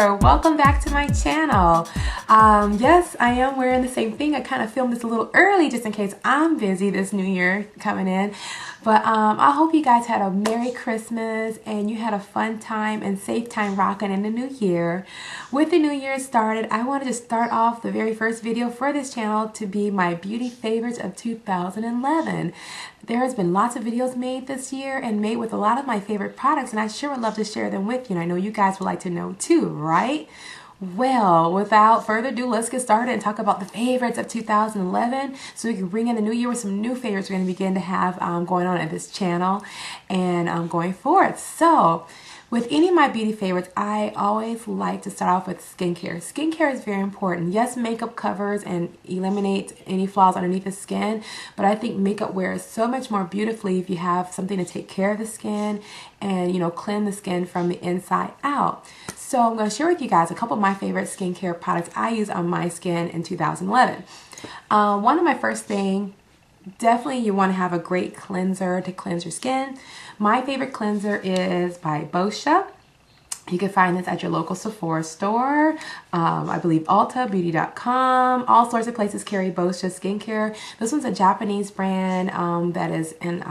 there, welcome back to my channel. Yes, I am wearing the same thing. I kind of filmed this a little early just in case I'm busy this new year coming in. But I hope you guys had a Merry Christmas and you had a fun time and safe time rocking in the new year. With the new year started, I wanted to start off the very first video for this channel to be my beauty favorites of 2011. There has been lots of videos made this year and made with a lot of my favorite products, and I sure would love to share them with you, and I know you guys would like to know too, right? Well, without further ado, let's get started and talk about the favorites of 2011 so we can bring in the new year with some new favorites we're going to begin to have going on at this channel and going forward. So, with any of my beauty favorites, I always like to start off with skincare. Skincare is very important. Yes, makeup covers and eliminates any flaws underneath the skin, but I think makeup wears so much more beautifully if you have something to take care of the skin and, you know, cleanse the skin from the inside out. So I'm going to share with you guys a couple of my favorite skincare products I use on my skin in 2011. One of my first things, definitely you want to have a great cleanser to cleanse your skin. My favorite cleanser is by Boscia. You can find this at your local Sephora store. I believe Ulta, Beauty.com, all sorts of places carry Boscia skincare. This one's a Japanese brand that is in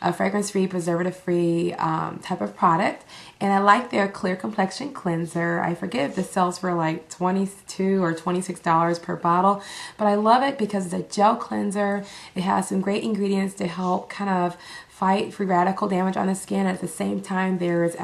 a fragrance-free, preservative-free type of product. And I like their clear complexion cleanser. I forget if this sells for like $22 or $26 per bottle, but I love it because it's a gel cleanser. It has some great ingredients to help kind of fight free radical damage on the skin. At the same time, there's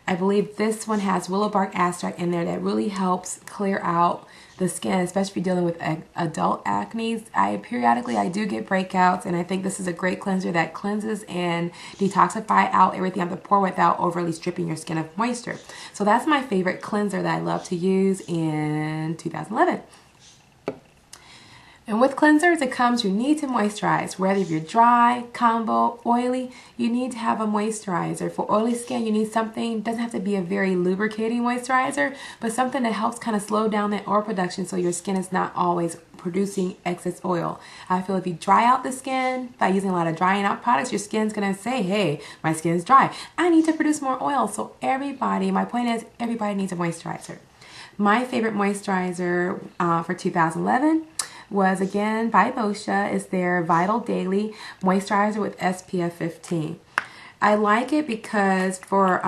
I believe this one has willow bark extract in there that really helps clear out the skin, especially if you're dealing with adult acne. Periodically I do get breakouts, and I think this is a great cleanser that cleanses and detoxify out everything on the pore without overly stripping your skin of moisture. So that's my favorite cleanser that I love to use in 2011. And with cleansers, it comes you need to moisturize. Whether if you're dry, combo, oily, you need to have a moisturizer. For oily skin, you need something, doesn't have to be a very lubricating moisturizer, but something that helps kind of slow down that oil production so your skin is not always producing excess oil. I feel if you dry out the skin by using a lot of drying out products, your skin's going to say, hey, my skin's dry. I need to produce more oil. So everybody, my point is, everybody needs a moisturizer. My favorite moisturizer for 2011 was again by Boscia. Is their Vital Daily Moisturizer with SPF 15. I like it because for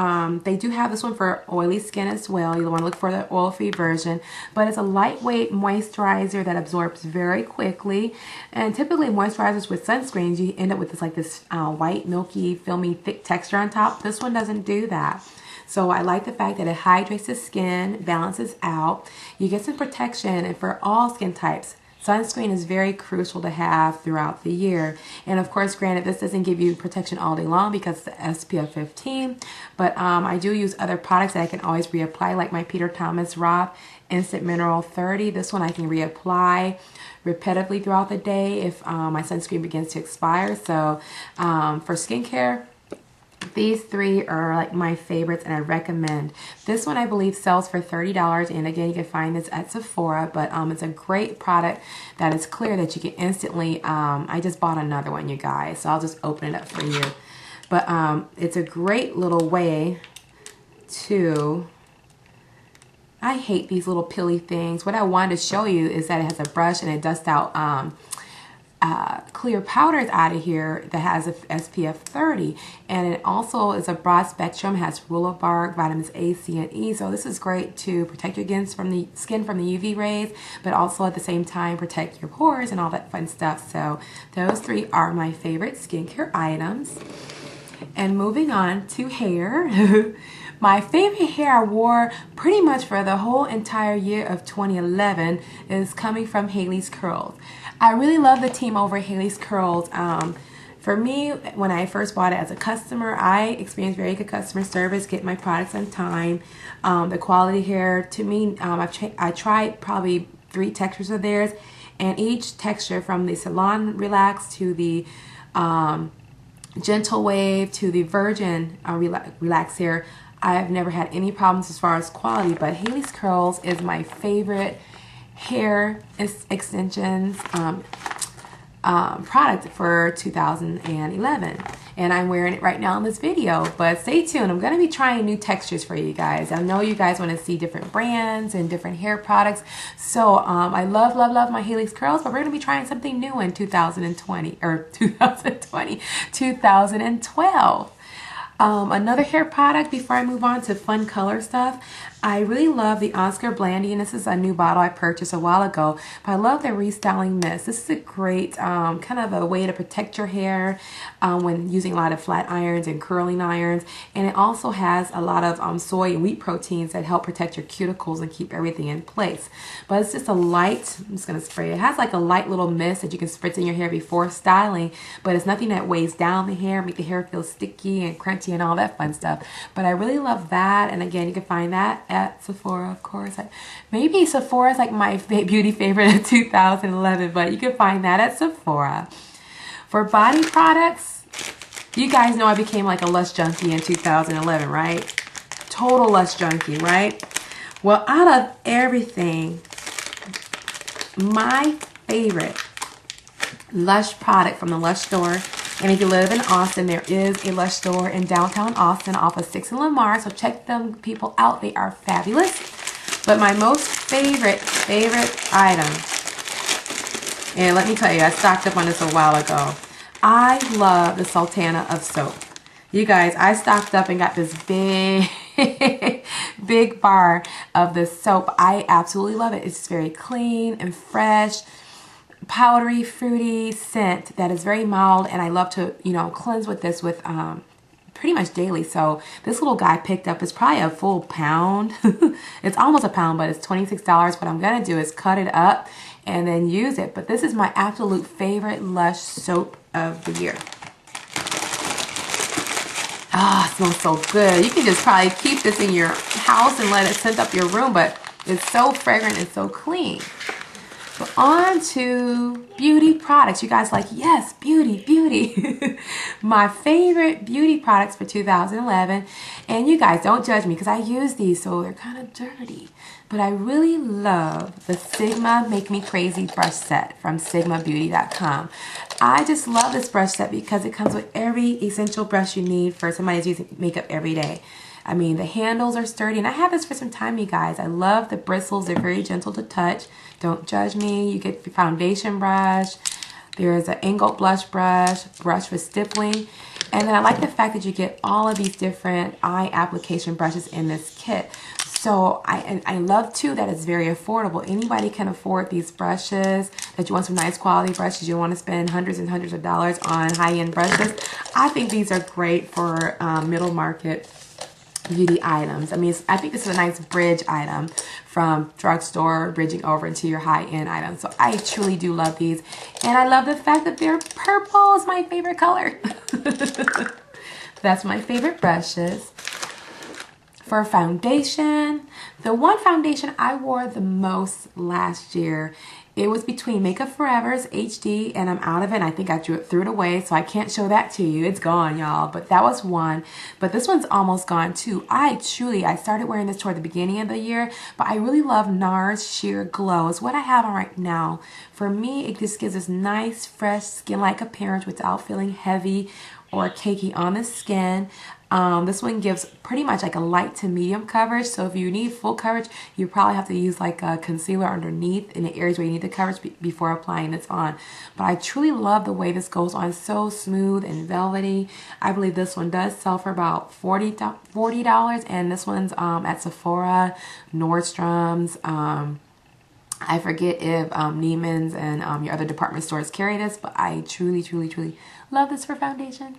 they do have this one for oily skin as well. You'll want to look for the oil-free version, but it's a lightweight moisturizer that absorbs very quickly. And typically moisturizers with sunscreens, you end up with this white, milky, filmy, thick texture on top. This one doesn't do that. So I like the fact that it hydrates the skin, balances out. You get some protection, and for all skin types, sunscreen is very crucial to have throughout the year. And of course, granted, this doesn't give you protection all day long because it's the SPF 15, but I do use other products that I can always reapply, like my Peter Thomas Roth Instant Mineral 30. This one I can reapply repetitively throughout the day if my sunscreen begins to expire. So for skincare, these three are like my favorites, and I recommend. This one I believe sells for $30, and again you can find this at Sephora, but it's a great product that is clear that you can instantly, I just bought another one, you guys, so I'll just open it up for you. But it's a great little way to, I hate these little pilly things. What I wanted to show you is that it has a brush and it dusts out clear powders out of here that has a SPF 30, and it also is a broad spectrum, has willow bark, vitamins A, C, and E. So this is great to protect your skin from the UV rays, but also at the same time protect your pores and all that fun stuff. So those three are my favorite skincare items. And moving on to hair. My favorite hair I wore pretty much for the whole entire year of 2011 is coming from Haley's Curls. I really love the team over at Haley's Curls. For me, when I first bought it as a customer, I experienced very good customer service, get my products on time. The quality hair, to me, I tried probably 3 textures of theirs, and each texture, from the Salon Relax to the Gentle Wave to the Virgin Relax hair, I have never had any problems as far as quality. But Haley's Curls is my favorite hair extensions product for 2011. And I'm wearing it right now in this video, but stay tuned. I'm going to be trying new textures for you guys. I know you guys want to see different brands and different hair products. So I love my Helix curls, but we're going to be trying something new in 2020 or 2012. Another hair product before I move on to fun color stuff. I really love the Oscar Blandy, and this is a new bottle I purchased a while ago, but I love the restyling mist. This is a great kind of a way to protect your hair when using a lot of flat irons and curling irons, and it also has a lot of soy and wheat proteins that help protect your cuticles and keep everything in place. But it's just a light, I'm just going to spray it. It has like a light little mist that you can spritz in your hair before styling, but it's nothing that weighs down the hair, make the hair feel sticky and crunchy and all that fun stuff. But I really love that, and again, you can find that at Sephora, of course. Maybe Sephora is like my beauty favorite of 2011, but you can find that at Sephora. For body products, you guys know I became like a Lush junkie in 2011, right? Total Lush junkie, right? Well, out of everything, my favorite Lush product from the Lush store, and if you live in Austin, there is a Lush store in downtown Austin off of 6th and Lamar, so check them people out. They are fabulous. But my most favorite item, and let me tell you, I stocked up on this a while ago. I love the Sultana of soap. You guys, I stocked up and got this big big bar of this soap. I absolutely love it. It's very clean and fresh, powdery, fruity scent that is very mild, and I love to, you know, cleanse with this with pretty much daily. So this little guy picked up is probably a full pound. It's almost a pound, but it's $26. What I'm gonna do is cut it up and then use it. But this is my absolute favorite Lush soap of the year. Ah, it smells so good. You can just probably keep this in your house and let it scent up your room, but it's so fragrant and so clean. But on to beauty products. You guys like, yes, beauty. My favorite beauty products for 2011. And you guys don't judge me because I use these, so they're kind of dirty. But I really love the Sigma Make Me Crazy brush set from SigmaBeauty.com. I just love this brush set because it comes with every essential brush you need for somebody who's using makeup every day. I mean, the handles are sturdy, and I had this for some time, you guys. I love the bristles. They're very gentle to touch. Don't judge me. You get the foundation brush. There's an angled blush brush for stippling. And then I like the fact that you get all of these different eye application brushes in this kit. So I love too that it's very affordable. Anybody can afford these brushes, that you want some nice quality brushes. You want to spend hundreds and hundreds of dollars on high-end brushes. I think these are great for middle market beauty items. I mean, I think this is a nice bridge item from drugstore bridging over into your high-end items. So I truly do love these, and I love the fact that they're purple. Is my favorite color. That's my favorite brushes. For foundation, the one foundation I wore the most last year, it was between Makeup Forever's HD, and I'm out of it. I think I threw it away, so I can't show that to you. It's gone, y'all. But that was one. But this one's almost gone too. I started wearing this toward the beginning of the year, but I really love NARS Sheer Glow. It's what I have on right now. For me, it just gives this nice, fresh, skin-like appearance without feeling heavy or cakey on the skin. This one gives pretty much like a light to medium coverage, so if you need full coverage, you probably have to use like a concealer underneath in the areas where you need the coverage before applying this on. But I truly love the way this goes on, so smooth and velvety. I believe this one does sell for about $40, and this one's at Sephora, Nordstrom's, I forget if Neiman's and your other department stores carry this, but I truly love this for foundation.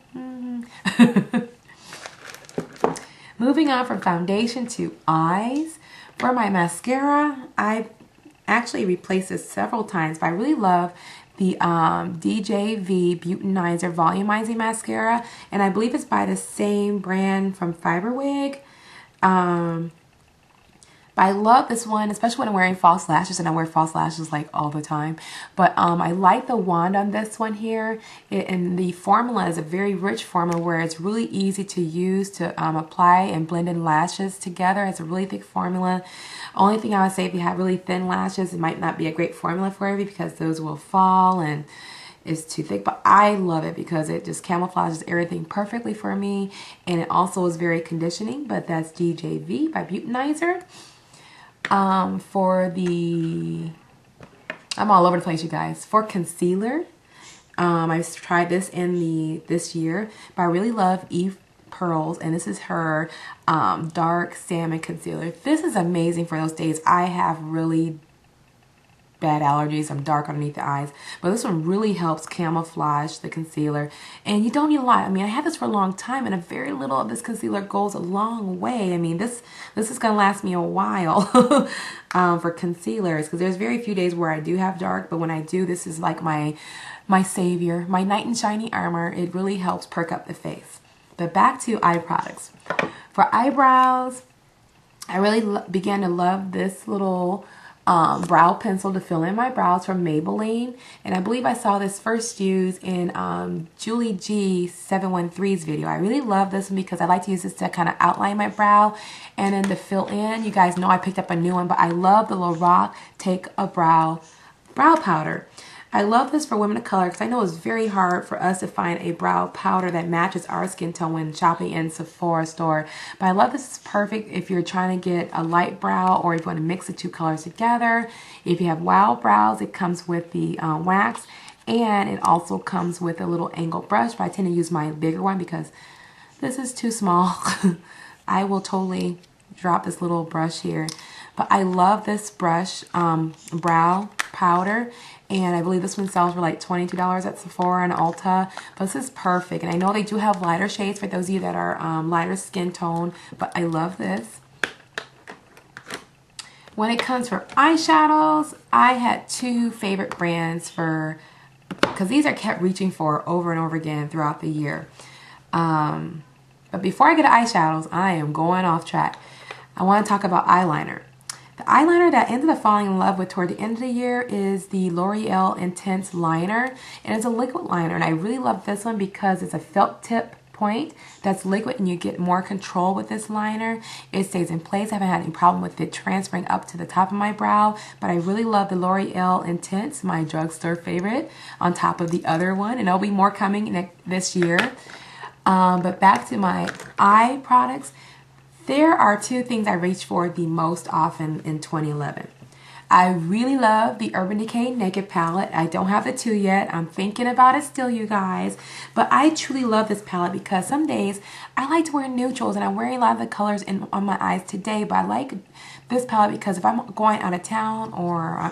Moving on from foundation to eyes. For my mascara, I actually replaced this several times, but I really love the DJV Beautinizer Volumizing Mascara, and I believe it's by the same brand from Fiberwig. But I love this one, especially when I'm wearing false lashes, and I wear false lashes like all the time. But I like the wand on this one here. And the formula is a very rich formula where it's really easy to use to apply and blend in lashes together. It's a really thick formula. Only thing I would say, if you have really thin lashes, it might not be a great formula for you because those will fall and is too thick, but I love it because it just camouflages everything perfectly for me, and it also is very conditioning. But that's DJV by Beautinizer. For the, I'm all over the place, you guys. For concealer, I've tried this this year, but I really love Eve Pearls, and this is her dark salmon concealer. This is amazing for those days I have really bad allergies. I'm dark underneath the eyes, but this one really helps camouflage the concealer, and you don't need a lot. I mean, I had this for a long time, and a very little of this concealer goes a long way. I mean, this is gonna last me a while for concealers, because there's very few days where I do have dark, but when I do, this is like my savior, my knight in shiny armor. It really helps perk up the face. But back to eye products. For eyebrows, I really began to love this little brow pencil to fill in my brows from Maybelline, and I believe I saw this first used in Julie G713's video. I really love this one because I like to use this to kind of outline my brow and then to fill in. You guys know I picked up a new one, but I love the Lorac Take a Brow powder. I love this for women of color because I know it's very hard for us to find a brow powder that matches our skin tone when shopping in Sephora store. But I love this. It's perfect if you're trying to get a light brow, or if you want to mix the two colors together. If you have wild brows, it comes with the wax, and it also comes with a little angle brush, but I tend to use my bigger one because this is too small. I will totally drop this little brush here. But I love this brush, brow powder, and I believe this one sells for like $22 at Sephora and Ulta. But this is perfect, and I know they do have lighter shades for those of you that are lighter skin tone, but I love this. When it comes for eyeshadows, I had two favorite brands because these I kept reaching for over and over again throughout the year. But before I get to eyeshadows, I am going off track. I want to talk about eyeliner. The eyeliner that I ended up falling in love with toward the end of the year is the L'Oreal Intense Liner, and it's a liquid liner, and I really love this one because it's a felt tip point that's liquid, and you get more control with this liner. It stays in place. I haven't had any problem with it transferring up to the top of my brow, but I really love the L'Oreal Intense, my drugstore favorite, on top of the other one, and there'll be more coming this year. But back to my eye products. There are two things I reach for the most often in 2011. I really love the Urban Decay Naked Palette. I don't have the two yet. I'm thinking about it still, you guys. But I truly love this palette because some days I like to wear neutrals, and I'm wearing a lot of the colors on my eyes today. But I like this palette because if I'm going out of town, or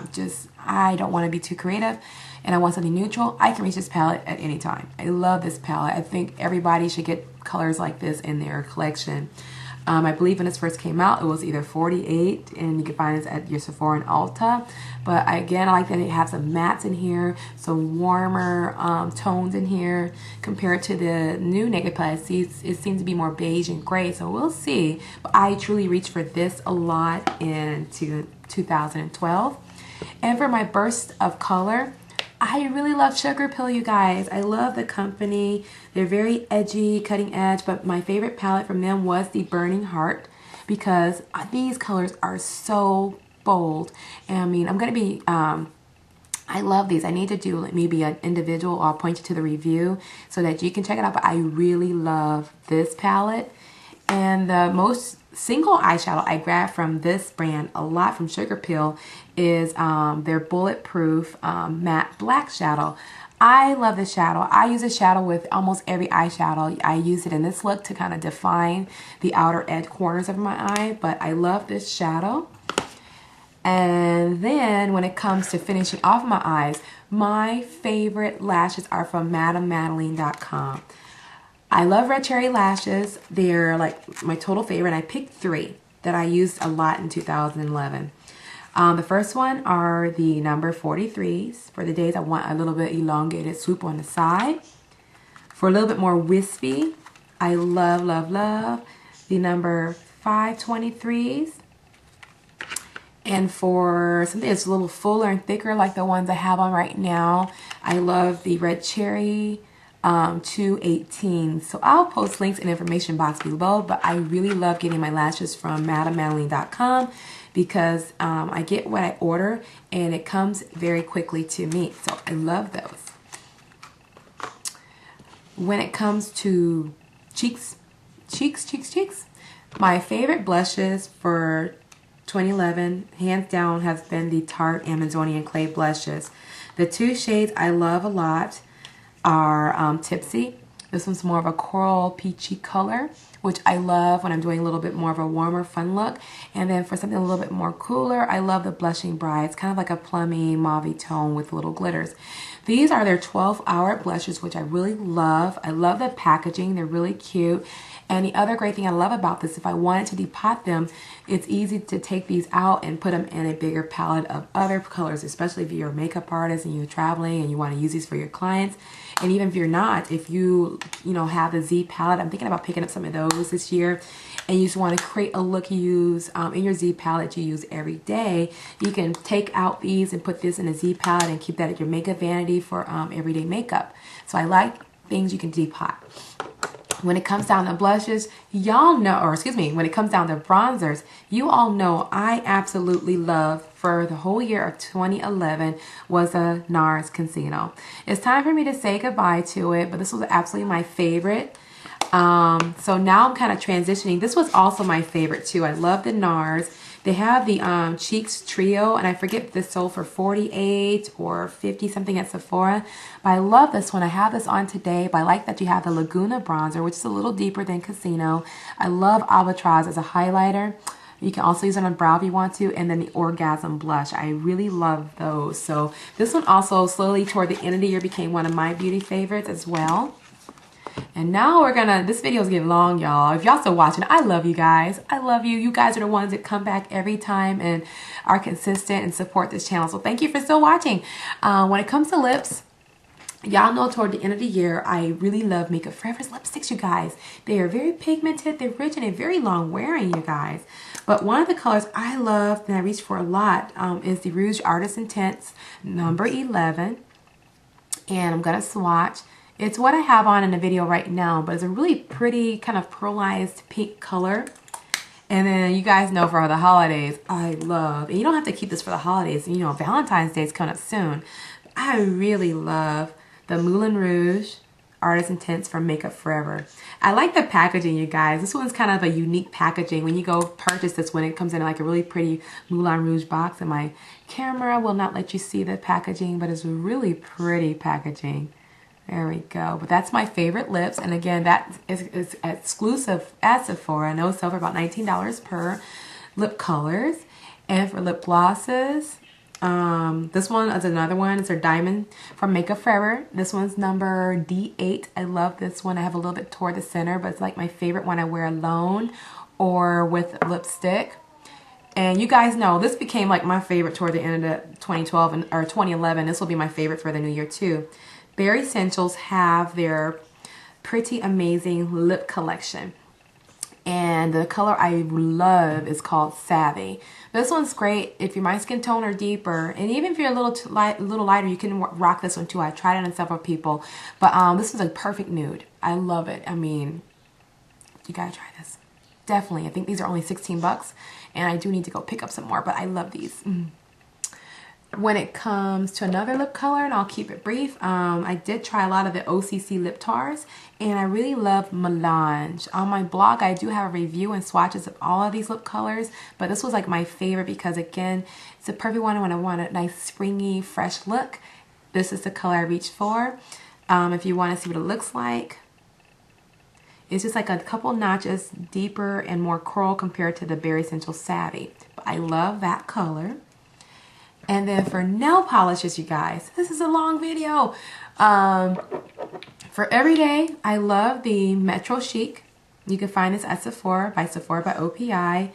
I don't want to be too creative and I want something neutral, I can reach this palette at any time. I love this palette. I think everybody should get colors like this in their collection. I believe when this first came out, it was either $48, and you can find this at your Sephora and Ulta. But again, I like that it has some mattes in here, some warmer tones in here compared to the new Naked Palette. It seems to be more beige and gray, so we'll see. But I truly reached for this a lot in 2012. And for my burst of color, I really love Sugar Pill, you guys. I love the company. They're very edgy, cutting edge, but my favorite palette from them was the Burning Heart because these colors are so bold. And I mean, I'm going to be, I love these. I need to do maybe an individual, or I'll point you to the review so that you can check it out, but I really love this palette. And the most single eyeshadow I grabbed from this brand a lot from Sugar Pill is their Bulletproof Matte Black Shadow. I love this shadow. I use this shadow with almost every eyeshadow. I use it in this look to kind of define the outer edge corners of my eye, but I love this shadow. And then when it comes to finishing off my eyes, my favorite lashes are from MadameMadeline.com. I love Red Cherry lashes. They're like my total favorite. I picked three that I used a lot in 2011. The first one are the number 43s for the days I want a little bit elongated swoop on the side. For a little bit more wispy, I love, love, love the number 523s. And for something that's a little fuller and thicker like the ones I have on right now, I love the Red Cherry 218. So I'll post links in the information box below, but I really love getting my lashes from MadameMadeline.com because I get what I order and it comes very quickly to me. So I love those. When it comes to cheeks, my favorite blushes for 2011, hands down, has been the Tarte Amazonian Clay blushes. The two shades I love a lot are Tipsy. This one's more of a coral peachy color, which I love when I'm doing a little bit more of a warmer, fun look. And then for something a little bit more cooler, I love the Blushing Bride. It's kind of like a plummy, mauve tone with little glitters. These are their 12-hour blushes, which I really love. I love the packaging. They're really cute. And the other great thing I love about this, if I wanted to depot them, it's easy to take these out and put them in a bigger palette of other colors, especially if you're a makeup artist and you're traveling and you want to use these for your clients. And even if you're not, if you have the Z palette, I'm thinking about picking up some of those this year, and you just want to create a look you use in your Z palette you use every day, you can take out these and put this in a Z palette and keep that at your makeup vanity for everyday makeup. So I like things you can depot. When it comes down to blushes, y'all know, or excuse me, when it comes down to bronzers, you all know I absolutely love, for the whole year of 2011, was a NARS Casino. It's time for me to say goodbye to it, but this was absolutely my favorite. So now I'm kind of transitioning. This was also my favorite too. I love the NARS. They have the Cheeks Trio, and I forget if this sold for $48 or $50 something at Sephora. But I love this one. I have this on today, but I like that you have the Laguna bronzer, which is a little deeper than Casino. I love Albatross as a highlighter. You can also use it on brow if you want to, and then the Orgasm blush. I really love those. So this one also slowly toward the end of the year became one of my beauty favorites as well. And now we're gonna, this video is getting long, y'all. If y'all still watching, I love you guys. I love you. You guys are the ones that come back every time and are consistent and support this channel. So thank you for still watching. When it comes to lips, y'all know toward the end of the year, I really love Makeup Forever's lipsticks, you guys. They are very pigmented, they're rich, and they're very long wearing, you guys. But one of the colors I love and I reach for a lot is the Rouge Artist Intense number 11. And I'm gonna swatch. It's what I have on in the video right now, but it's a really pretty kind of pearlized pink color. And then you guys know for the holidays, I love, and you don't have to keep this for the holidays, you know, Valentine's Day is coming up soon. I really love the Moulin Rouge Artist Intense from Makeup Forever. I like the packaging, you guys. This one's kind of a unique packaging. When you go purchase this one, it comes in like a really pretty Moulin Rouge box, and my camera will not let you see the packaging, but it's really pretty packaging. There we go. But that's my favorite lips. And again, that is exclusive at Sephora. I know it's over about $19 per lip colors. And for lip glosses, this one is another one. It's their Diamond from Makeup Forever. This one's number D8. I love this one. I have a little bit toward the center, but it's like my favorite one I wear alone or with lipstick. And you guys know this became like my favorite toward the end of 2012 or 2011. This will be my favorite for the new year too. Bare Essentials have their pretty amazing lip collection, and the color I love is called Savvy. This one's great if you're my skin tone or deeper, and even if you're a little lighter, you can rock this one too. I tried it on several people, but this is a perfect nude. I love it. I mean, you gotta try this. Definitely. I think these are only 16 bucks, and I do need to go pick up some more, but I love these. When it comes to another lip color, and I'll keep it brief, I did try a lot of the OCC lip tars, and I really love Melange. On my blog, I do have a review and swatches of all of these lip colors, but this was like my favorite because, again, it's a perfect one when I want a nice springy, fresh look. This is the color I reached for. If you want to see what it looks like, it's just like a couple notches deeper and more coral compared to the Bare Essentials Savvy. But I love that color. And then for nail polishes, you guys, this is a long video. For everyday, I love the Metro Chic. You can find this at Sephora by OPI.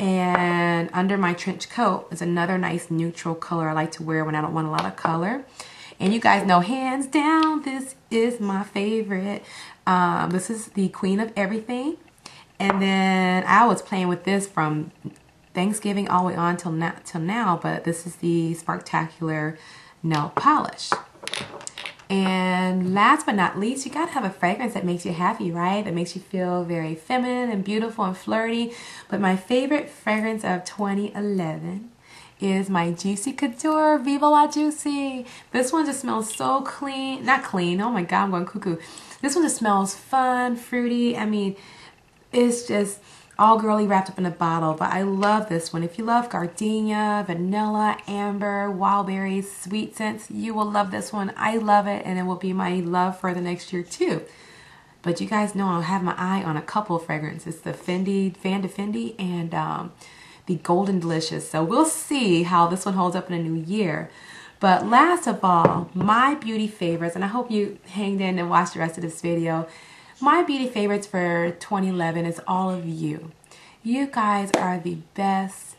And under my trench coat is another nice neutral color I like to wear when I don't want a lot of color. And you guys know, hands down, this is my favorite. This is the Queen of Everything. And then I was playing with this from Thanksgiving all the way on till now, but this is the Sparktacular nail polish. And last but not least, you gotta have a fragrance that makes you happy, right? That makes you feel very feminine and beautiful and flirty. But my favorite fragrance of 2011 is my Juicy Couture Viva La Juicy. This one just smells so clean. Not clean. Oh my God, I'm going cuckoo. This one just smells fun, fruity. I mean, it's just all girly wrapped up in a bottle, but I love this one. If you love gardenia, vanilla, amber, wild berries, sweet scents, you will love this one. I love it, and it will be my love for the next year too. But you guys know I'll have my eye on a couple of fragrances, the Fendi, Van de Fendi, and the Golden Delicious. So we'll see how this one holds up in a new year. But last of all, my beauty favorites, and I hope you hanged in and watched the rest of this video. My beauty favorites for 2011 is all of you. You guys are the best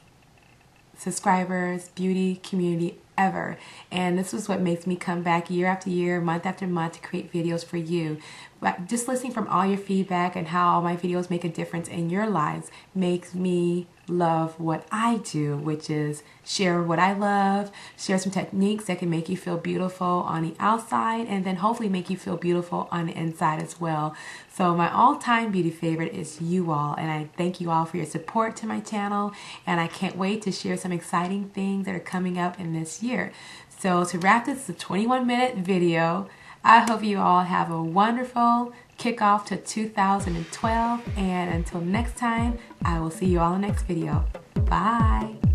subscribers, beauty community ever. And this is what makes me come back year after year, month after month to create videos for you. But just listening from all your feedback and how my videos make a difference in your lives makes me love what I do, which is share what I love, share some techniques that can make you feel beautiful on the outside and then hopefully make you feel beautiful on the inside as well. So my all-time beauty favorite is you all, and I thank you all for your support to my channel, and I can't wait to share some exciting things that are coming up in this year. So to wrap this 21-minute video, I hope you all have a wonderful kickoff to 2012, and until next time, I will see you all in the next video. Bye!